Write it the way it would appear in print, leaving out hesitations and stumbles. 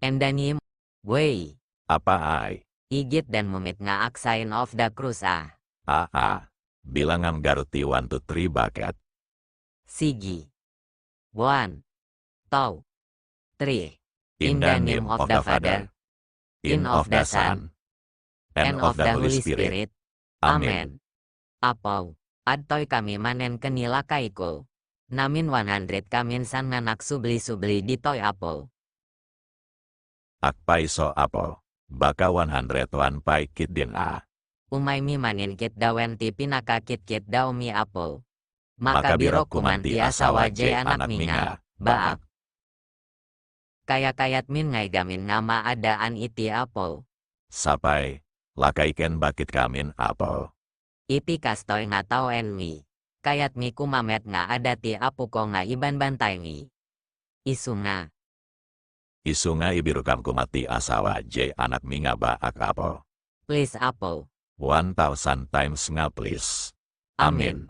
Endanim, wey, Apa ai? igit dan memit nga sign of the cross Bilangan garuti 1 2 3 bucket. Sigi. 1, 2, 3. In the name of the Father, in of the Son, and of the Holy Spirit. Amen. Apaw, adtoy kami manen kenila kaiko. Namin 100 kamin san nganak subli-subli ditoy apol. Akpai so apo. Baka 101 pai kit din Umay mi manin kit dawen ti pinakakit kit daw mi apol. Maka Makabiro biro kumanti kumanti asawa je jay anak anak minga, minga, baak. Kaya kayat min ngay gamin nga maadaan iti apol. Sapay, lakaiken bakit kamin apo. Iti kastoy nga tawen mi. Kayat mi kumamet nga ada ti apo ko nga iban bantay mi. Isu nga. Isu nga ibirukam kumati asawa je anak minga baak apo. Please apol. 1,000 times nga please. Amin.